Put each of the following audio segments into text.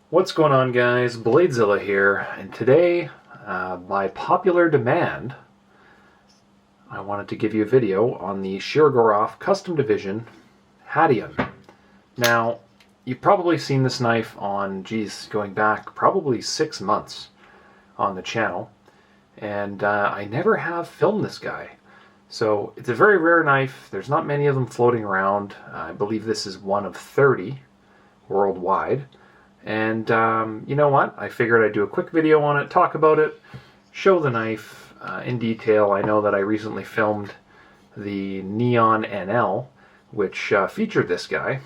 What's going on, guys? BladeZilla here, and today, by popular demand, I wanted to give you a video on the Shirogorov Custom Division Hation. Now, you've probably seen this knife on, going back probably 6 months on the channel, and I never have filmed this guy. So, it's a very rare knife. There's not many of them floating around. I believe this is one of 30 worldwide. And you know what? I figured I'd do a quick video on it, talk about it, show the knife in detail. I know that I recently filmed the Neon NL, which featured this guy,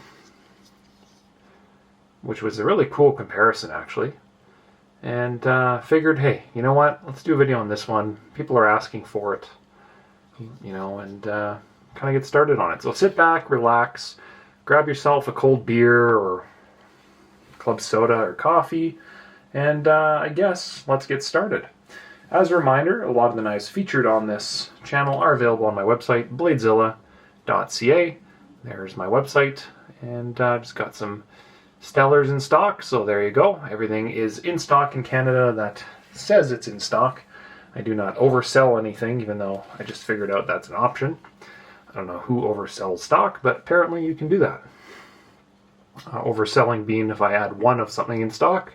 which was a really cool comparison, actually. And figured, hey, you know what? Let's do a video on this one. People are asking for it, you know, and kind of get started on it. So sit back, relax, grab yourself a cold beer or club soda or coffee, and I guess let's get started. As a reminder, a lot of the knives featured on this channel are available on my website, BladeZilla.ca. There's my website, and I've just got some Stellars in stock, so there you go. Everything is in stock in Canada that says it's in stock. I do not oversell anything, even though I just figured out that's an option. I don't know who oversells stock, but apparently you can do that. Overselling being if I add one of something in stock,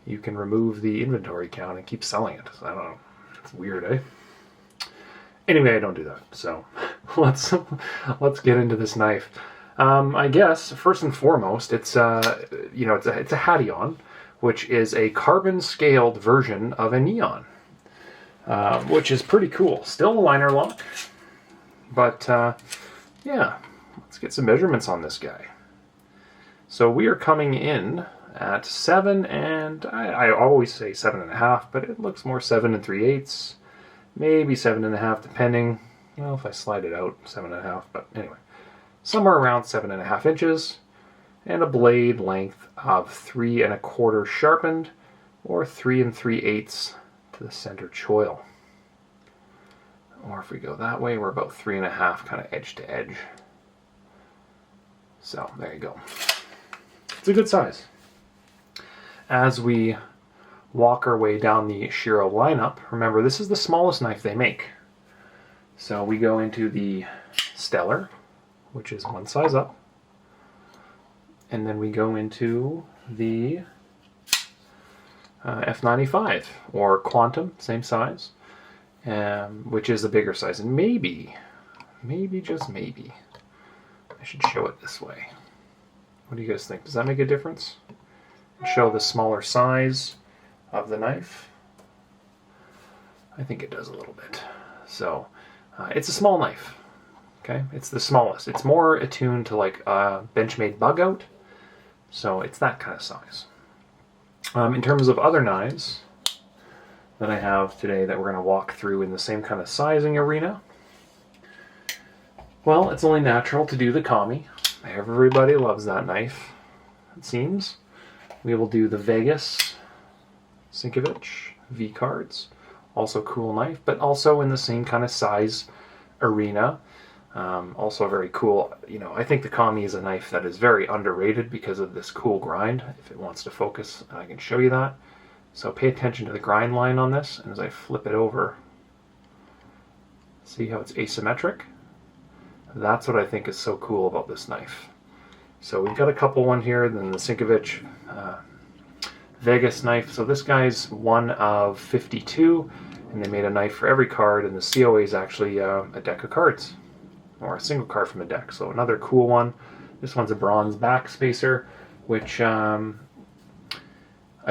you can remove the inventory count and keep selling it. So I don't know. It's weird, eh? Anyway, I don't do that. So let's get into this knife. I guess first and foremost, it's it's a Hation, which is a carbon scaled version of a Neon, which is pretty cool. Still a liner lock, but yeah, let's get some measurements on this guy. So we are coming in at 7, and I always say 7.5, but it looks more 7 3/8, maybe 7.5, depending. Well, if I slide it out, 7.5, but anyway, somewhere around 7.5 inches, and a blade length of 3 1/4 sharpened, or 3 3/8 to the center choil. Or if we go that way, we're about 3.5, kind of edge to edge. So there you go. It's a good size. As we walk our way down the Shiro lineup, remember this is the smallest knife they make. So we go into the Stellar, which is one size up, and then we go into the F95 or Quantum, same size, which is the bigger size. And maybe just maybe, I should show it this way. What do you guys think? Does that make a difference? Show the smaller size of the knife? I think it does a little bit. So, it's a small knife. Okay, it's the smallest. It's more attuned to like a Benchmade bug out. So it's that kind of size. In terms of other knives that I have today that we're going to walk through in the same kind of sizing arena, well, it's only natural to do the Kami. Everybody loves that knife, it seems. We will do the Vegas Sinkovich V cards. Also cool knife, but also in the same kind of size arena. Also very cool. You know, I think the Kami is a knife that is very underrated because of this cool grind. If it wants to focus, I can show you that. So pay attention to the grind line on this, and as I flip it over, see how it's asymmetric? That's what I think is so cool about this knife. So we've got a couple one here, then the Sinkovich Vegas knife. So this guy's one of 52, and they made a knife for every card, and the COA is actually a deck of cards, or a single card from a deck. So another cool one. This one's a bronze back spacer, which I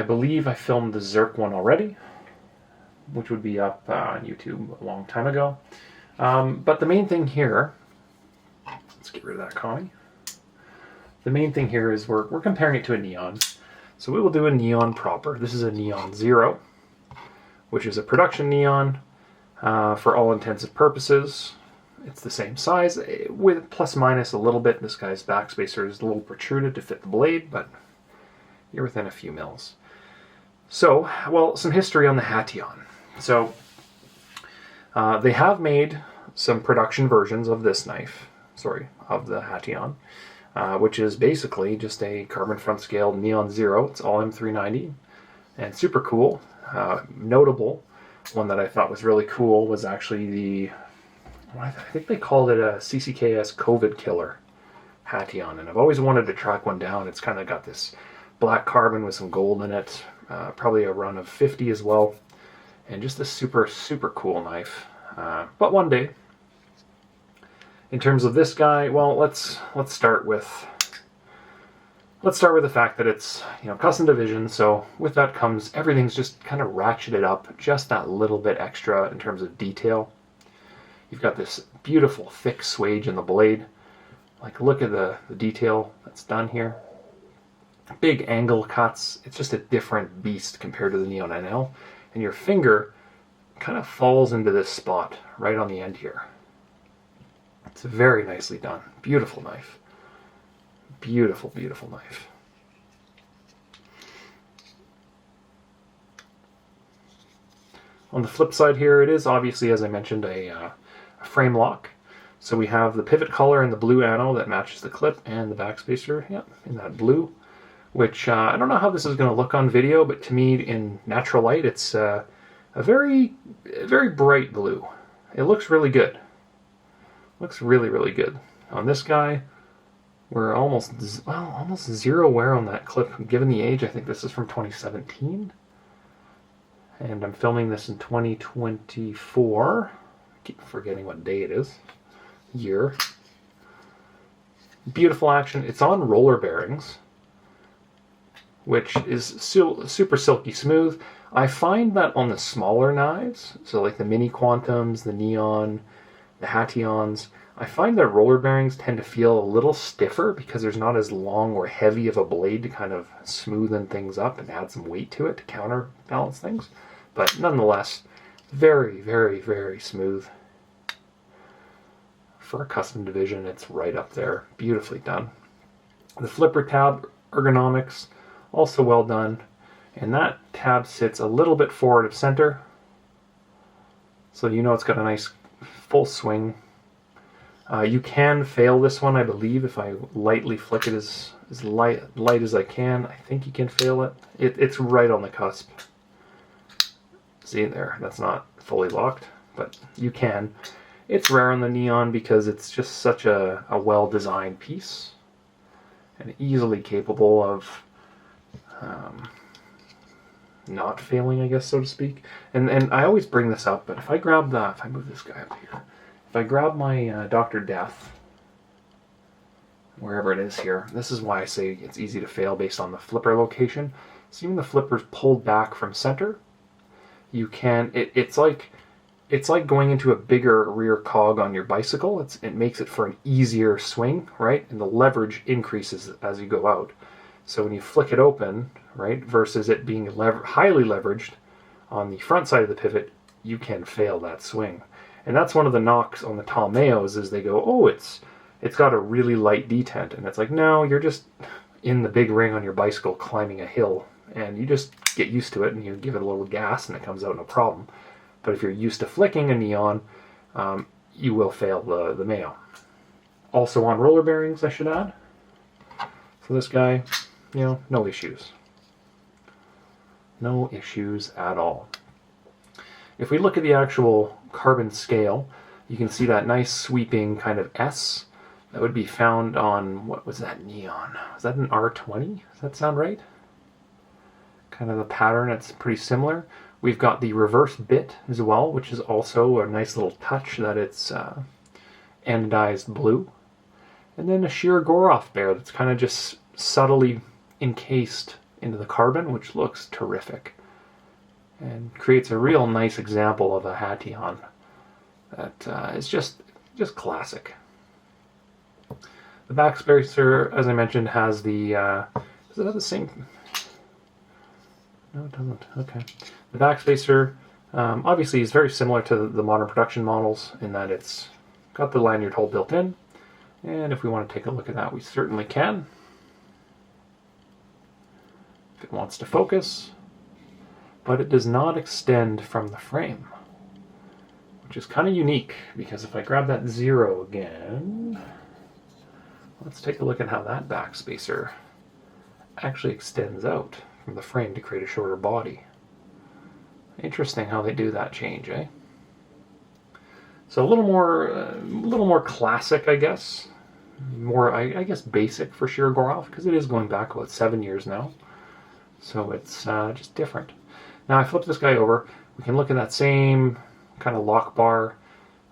believe I filmed the Zerk one already, which would be up on YouTube a long time ago. But the main thing here, let's get rid of that Kami. The main thing here is we're comparing it to a Neon. So we will do a Neon proper. This is a Neon 0, which is a production Neon for all intents and purposes. It's the same size, with plus minus a little bit. This guy's backspacer is a little protruded to fit the blade, but you're within a few mils. So, well, some history on the Hation. So, they have made some production versions of this knife, of the Hation. which is basically just a carbon front scale Neon Zero. It's all M390 and super cool. Notable one that I thought was really cool was actually the, I think they called it a CCKS COVID Killer Hation, and I've always wanted to track one down. It's kind of got this black carbon with some gold in it, probably a run of 50 as well, and just a super, super cool knife. But one day, in terms of this guy, well, let's start with the fact that it's, you know, custom division. So with that comes everything's just kind of ratcheted up just that little bit extra in terms of detail. You've got this beautiful thick swage in the blade. Like, look at the detail that's done here. Big angle cuts. It's just a different beast compared to the Neon NL. And your finger kind of falls into this spot right on the end here. It's very nicely done. Beautiful knife. Beautiful, beautiful knife. On the flip side here, it is obviously, as I mentioned, a frame lock. So we have the pivot collar and the blue anno that matches the clip, and the backspacer, yeah, in that blue. Which, I don't know how this is going to look on video, but to me, in natural light, it's a very, very bright blue. It looks really good. Looks really, really good. On this guy, we're almost zero wear on that clip. Given the age, I think this is from 2017. And I'm filming this in 2024. Keep forgetting what day it is. Year. Beautiful action. It's on roller bearings, which is super silky smooth. I find that on the smaller knives, so like the Mini Quantums, the Neon, the Hations, I find that roller bearings tend to feel a little stiffer because there's not as long or heavy of a blade to kind of smoothen things up and add some weight to it to counterbalance things. But nonetheless, very, very, very smooth. For a custom division, it's right up there. Beautifully done. The flipper tab ergonomics, also well done. And that tab sits a little bit forward of center. So you know it's got a nice full swing. You can fail this one, I believe, if I lightly flick it as light as I can. I think you can fail it. It's right on the cusp. See there, that's not fully locked, but you can. It's rare on the Neon because it's just such a well-designed piece and easily capable of not failing, I guess, so to speak. And I always bring this up, but if I move this guy up here, if I grab my Dr. Death, wherever it is here, this is why I say it's easy to fail based on the flipper location. Seeing the flipper's pulled back from center, you can, it's like going into a bigger rear cog on your bicycle. It makes it for an easier swing, right? And the leverage increases as you go out. So when you flick it open, right, versus it being highly leveraged on the front side of the pivot, you can fail that swing. And that's one of the knocks on the Talmeos is they go, oh, it's got a really light detent. And it's like, no, you're just in the big ring on your bicycle climbing a hill. And you just get used to it and you give it a little gas and it comes out no problem. But if you're used to flicking a Neon, you will fail the Mayo. Also on roller bearings, I should add. For this guy, you know, no issues. No issues at all. If we look at the actual carbon scale, you can see that nice sweeping kind of S that would be found on, what was that Neon? Was that an R20? Does that sound right? Kind of the pattern, it's pretty similar. We've got the reverse bit as well, which is also a nice little touch that it's anodized blue. And then a Shirogorov bear that's kind of just subtly encased into the carbon, which looks terrific. And creates a real nice example of a Hation that is just classic. The backspacer, as I mentioned, has the... does it have the same... No, it doesn't. Okay. The backspacer obviously is very similar to the modern production models in that it's got the lanyard hole built in. And if we want to take a look at that, we certainly can. If it wants to focus. But it does not extend from the frame, which is kind of unique because if I grab that 0 again, let's take a look at how that back spacer actually extends out from the frame to create a shorter body. Interesting how they do that change, eh? So a little more classic, I guess. More, I guess, basic for Shirogorov, because it is going back about 7 years now. So it's just different. Now I flip this guy over. We can look at that same kind of lock bar,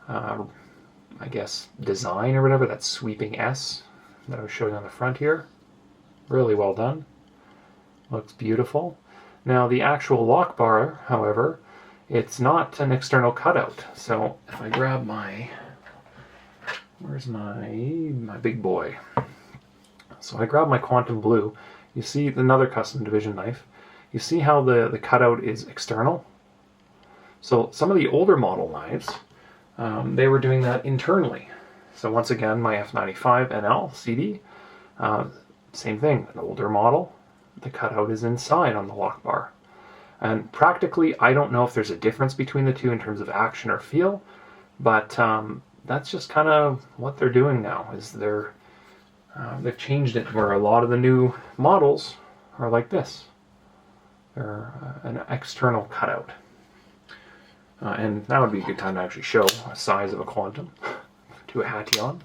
I guess, design or whatever, that sweeping S that I was showing on the front here. Really well done. Looks beautiful. Now the actual lock bar, however, it's not an external cutout. So if I grab where's my big boy? So I grab my Quantum Blue. You see another custom division knife. You see how the cutout is external? So some of the older model knives, they were doing that internally. So once again, my F95 NL CD, same thing, an older model. The cutout is inside on the lock bar. And practically, I don't know if there's a difference between the two in terms of action or feel, but that's just kind of what they're doing now, is they've changed it where a lot of the new models are like this. They're an external cutout. And that would be a good time to actually show a size of a Quantum to a Hation.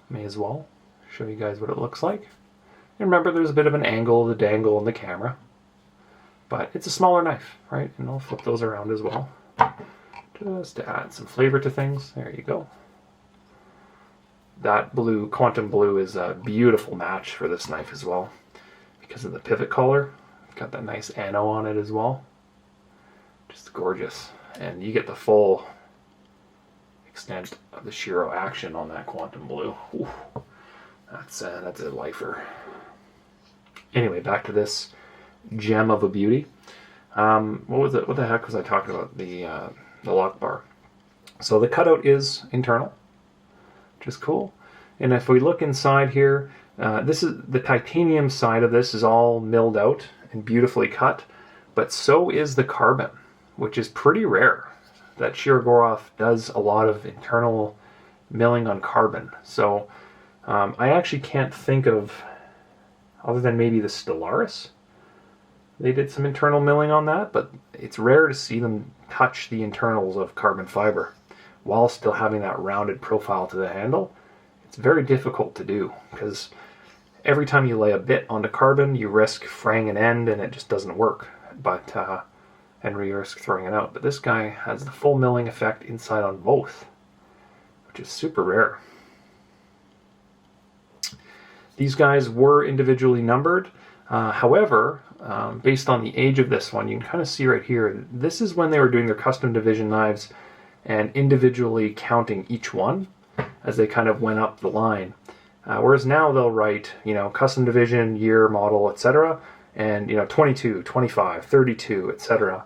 May as well show you guys what it looks like. And remember, there's a bit of an angle, the dangle in the camera. But it's a smaller knife, right? And I'll flip those around as well, just to add some flavor to things. There you go. That blue, Quantum Blue, is a beautiful match for this knife as well, because of the pivot collar. Got that nice ano on it as well. Just gorgeous. And you get the full extent of the Shiro action on that Quantum Blue. Ooh, that's a lifer. Anyway, back to this gem of a beauty. What was it? What the heck was I talking about? The lock bar. So the cutout is internal, which is cool. And if we look inside here, this is the titanium side of this is all milled out and beautifully cut, but so is the carbon, which is pretty rare. That Shirogorov does a lot of internal milling on carbon. So I actually can't think of, other than maybe the Stellaris, they did some internal milling on that, but it's rare to see them touch the internals of carbon fiber while still having that rounded profile to the handle. It's very difficult to do, because every time you lay a bit onto carbon, you risk fraying an end and it just doesn't work, and you risk throwing it out. But this guy has the full milling effect inside on both, which is super rare. These guys were individually numbered. However, based on the age of this one, you can kind of see right here, this is when they were doing their custom division knives and individually counting each one as they kind of went up the line. Whereas now they'll write, custom division, year, model, etc. And, 22, 25, 32, etc.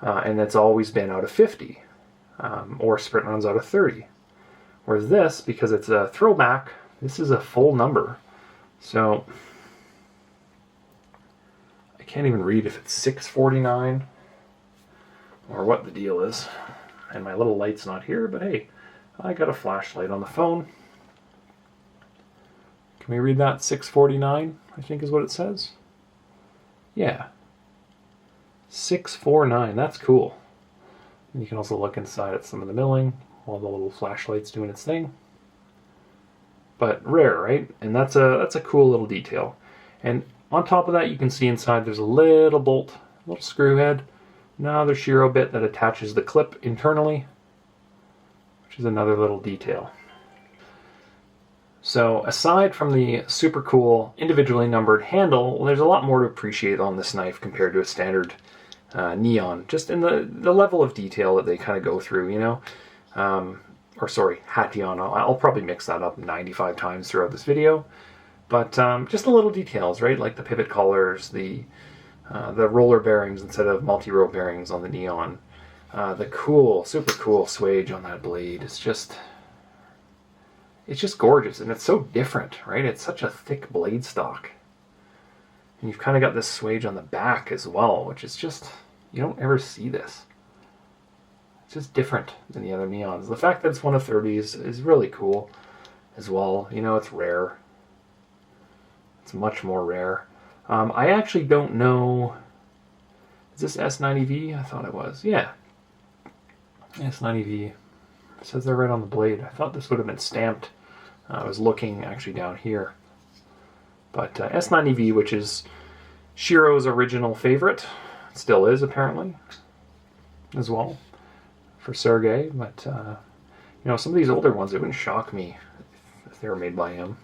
And it's always been out of 50, or sprint runs out of 30. Whereas this, because it's a throwback, this is a full number. So I can't even read if it's 649 or what the deal is. And my little light's not here, but hey, I got a flashlight on the phone. Can we read that? 649, I think is what it says. Yeah. 649, that's cool. And you can also look inside at some of the milling while the little flashlight's doing its thing. But rare, right? And that's a cool little detail. And on top of that, you can see inside there's a little bolt, a little screw head, another Shiro bit that attaches the clip internally, which is another little detail. So aside from the super cool individually numbered handle, there's a lot more to appreciate on this knife compared to a standard neon, just in the level of detail that they kind of go through, or sorry, Hation. I'll probably mix that up 95 times throughout this video, but just the little details, right? Like the pivot collars, the roller bearings instead of multi-row bearings on the neon, the cool, super cool swage on that blade. It's just gorgeous, and it's so different, right? It's such a thick blade stock. And you've kind of got this swage on the back as well, which is just, you don't ever see this. It's just different than the other neons. The fact that it's one of 30 is really cool. as well. You know, it's rare. It's much more rare. I actually don't know. Is this S90V? I thought it was. Yeah. S90V. It says they're right on the blade. I thought this would have been stamped. I was looking actually down here. But S90V, which is Shiro's original favorite, still is apparently, as well, for Sergei. But, you know, some of these older ones, it wouldn't shock me if they were made by him.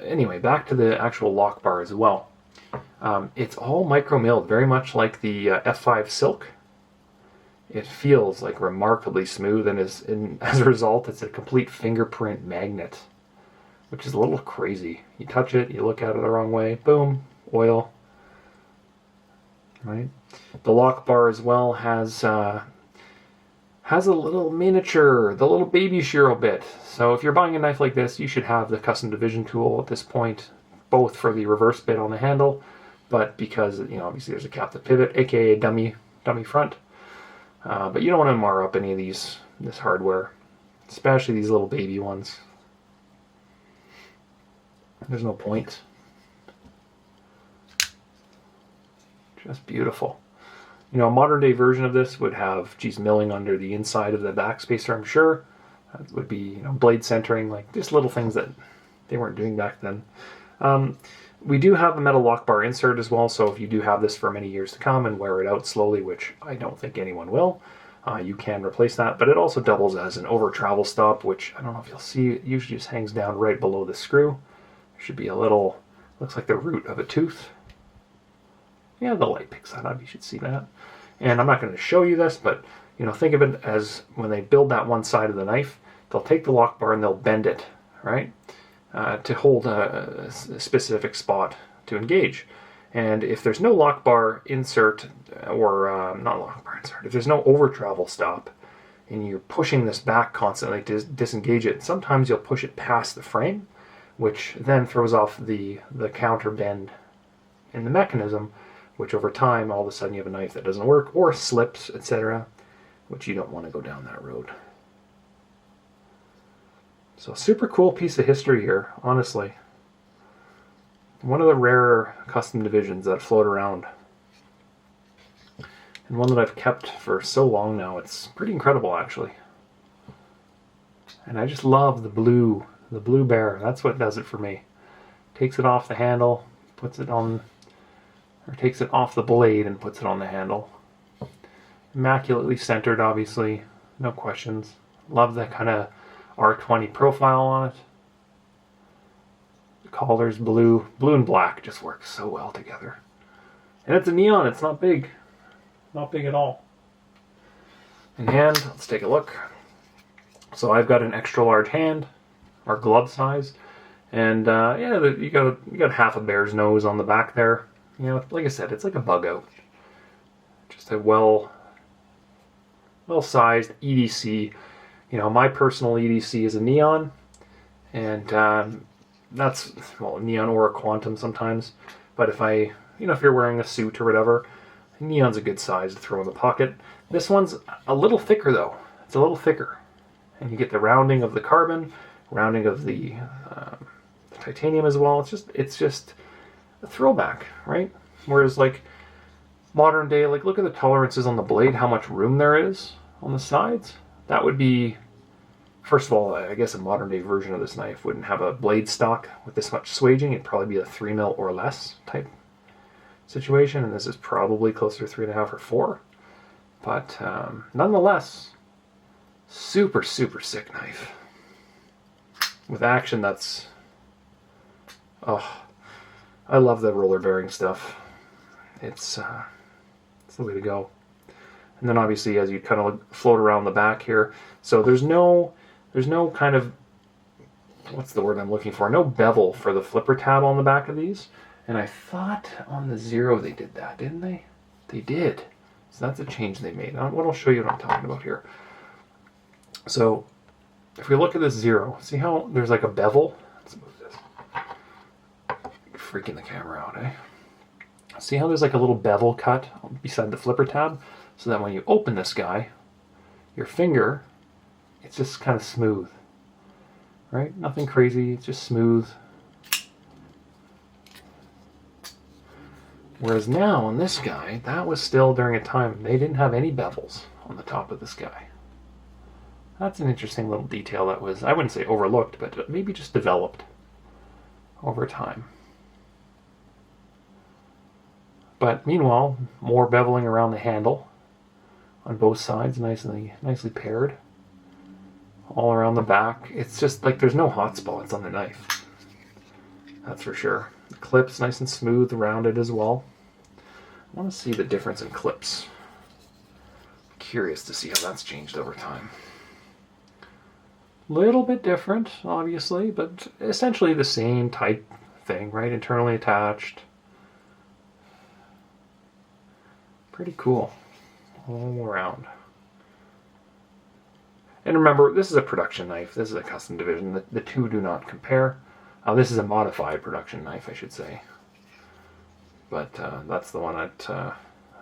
Anyway, back to the actual lock bar as well. It's all micro milled, very much like the F5 Silk. It feels like remarkably smooth, and as a result, it's a complete fingerprint magnet, which is a little crazy. You touch it, you look at it the wrong way, boom, oil. Right. The lock bar as well has a little miniature, the little baby Shiro bit. So if you're buying a knife like this, you should have the custom division tool at this point, both for the reverse bit on the handle, but because, you know, obviously there's a captive pivot, aka dummy front. But you don't want to mar up any of this hardware, especially these little baby ones. There's no point. Just beautiful. You know, a modern day version of this would have, milling under the inside of the backspacer, I'm sure. It would be, you know, blade centering, like just little things that they weren't doing back then. We do have a metal lock bar insert as well, so if you do have this for many years to come and wear it out slowly, which I don't think anyone will, you can replace that. But it also doubles as an over travel stop, which I don't know if you'll see, it usually just hangs down right below the screw. There should be a little, looks like the root of a tooth. Yeah, the light picks that up, you should see that. And I'm not going to show you this, but you know, think of it as when they build that one side of the knife, they'll take the lock bar and they'll bend it, right? To hold a specific spot to engage. And if there's no lock bar insert, or not lock bar insert, if there's no over travel stop, and you're pushing this back constantly to disengage it, sometimes you'll push it past the frame, which then throws off the counter bend in the mechanism, which over time, all of a sudden you have a knife that doesn't work, or slips, etc., which you don't want to go down that road. So super cool piece of history here, honestly. One of the rarer custom divisions that float around. And one that I've kept for so long now. It's pretty incredible, actually. And I just love the blue bear. That's what does it for me. Takes it off the handle, puts it on, or takes it off the blade and puts it on the handle. Immaculately centered, obviously. No questions. Love that kind of R20 profile on it. The colors, blue and black, just work so well together. And it's a neon, it's not big. Not big at all. In hand, let's take a look. So I've got an extra large hand, or glove size. And yeah, you got half a bear's nose on the back there. You know, like I said, it's like a bug out. Just a well-sized EDC. You know, my personal EDC is a neon, and that's, well, neon or a quantum sometimes. But if you're wearing a suit or whatever, neon's a good size to throw in the pocket. This one's a little thicker though. It's a little thicker, and you get the rounding of the carbon, rounding of the titanium as well. It's just a throwback, right? Whereas like modern day, like look at the tolerances on the blade, how much room there is on the sides. That would be, first of all, I guess a modern day version of this knife wouldn't have a blade stock with this much swaging. It'd probably be a 3 mil or less type situation, and this is probably closer to 3.5 or 4. But nonetheless, super, super sick knife. With action that's, oh, I love the roller bearing stuff. It's the way to go. And then obviously as you kind of float around the back here, so there's no kind of, what's the word I'm looking for? No bevel for the flipper tab on the back of these. And I thought on the Zero they did that, didn't they? They did. So that's a change they made. What I'll show you what I'm talking about here. So if we look at this Zero, see how there's like a bevel? Let's move this. Freaking the camera out, eh? See how there's like a little bevel cut beside the flipper tab? So that when you open this guy, your finger, it's just kind of smooth, right? Nothing crazy, it's just smooth. Whereas now on this guy, that was still during a time they didn't have any bevels on the top of this guy. That's an interesting little detail that was, I wouldn't say overlooked, but maybe just developed over time. But meanwhile, more beveling around the handle on both sides, nicely paired. All around the back. It's just like there's no hot spots on the knife. That's for sure. The clip's nice and smooth, rounded as well. I want to see the difference in clips. I'm curious to see how that's changed over time. Little bit different, obviously, but essentially the same type thing, right? Internally attached. Pretty cool. All around. And remember, this is a production knife. This is a custom division. The two do not compare. This is a modified production knife, I should say. But that's the one that I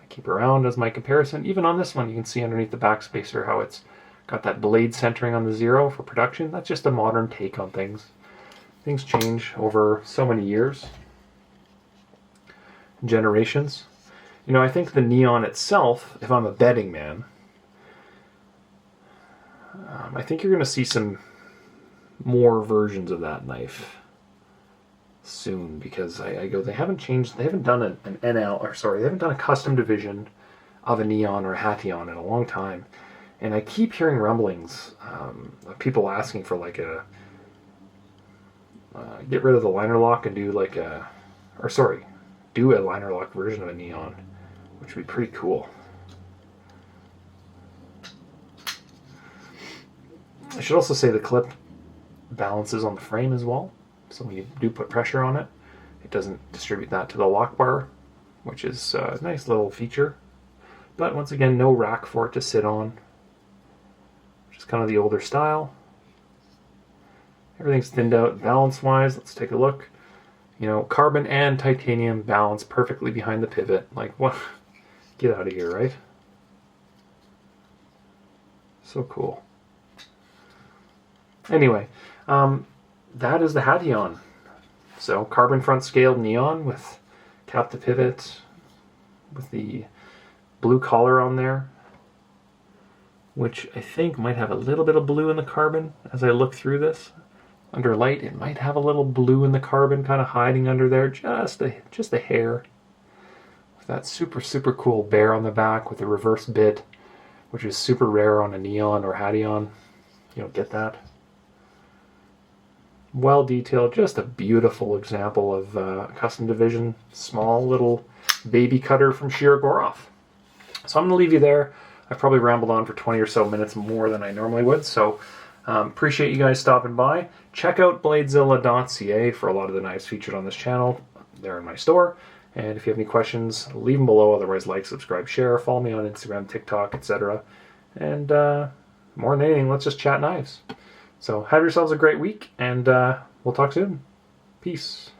keep around as my comparison. Even on this one, you can see underneath the backspacer how it's got that blade centering on the 0 for production. That's just a modern take on things. Things change over so many years, generations. You know, I think the neon itself, if I'm a betting man, I think you're going to see some more versions of that knife soon, because I go, they haven't changed, they haven't done an NL, or sorry, they haven't done a custom division of a neon or a Hation in a long time. And I keep hearing rumblings of people asking for like a, get rid of the liner lock and do like a, or sorry, do a liner lock version of a neon, which would be pretty cool. I should also say the clip balances on the frame as well. So when you do put pressure on it, it doesn't distribute that to the lock bar, which is a nice little feature. But once again, no rack for it to sit on, which is kind of the older style. Everything's thinned out balance-wise. Let's take a look. You know, carbon and titanium balance perfectly behind the pivot. Like, what? Get out of here, right? So cool. Anyway, that is the Hation. So carbon front scaled neon with cap to pivot, with the blue collar on there, which I think might have a little bit of blue in the carbon as I look through this. Under light, it might have a little blue in the carbon kind of hiding under there, just a hair. With that super cool bear on the back with the reverse bit, which is super rare on a neon or Hation. You don't get that. Well detailed, just a beautiful example of custom division, small little baby cutter from Shirogorov. So I'm going to leave you there. I've probably rambled on for 20 or so minutes more than I normally would, so appreciate you guys stopping by. Check out BladeZilla.ca for a lot of the knives featured on this channel. They're in my store. And if you have any questions, leave them below. Otherwise, like, subscribe, share, follow me on Instagram, TikTok, etc. And more than anything, let's just chat knives. So have yourselves a great week, and we'll talk soon. Peace.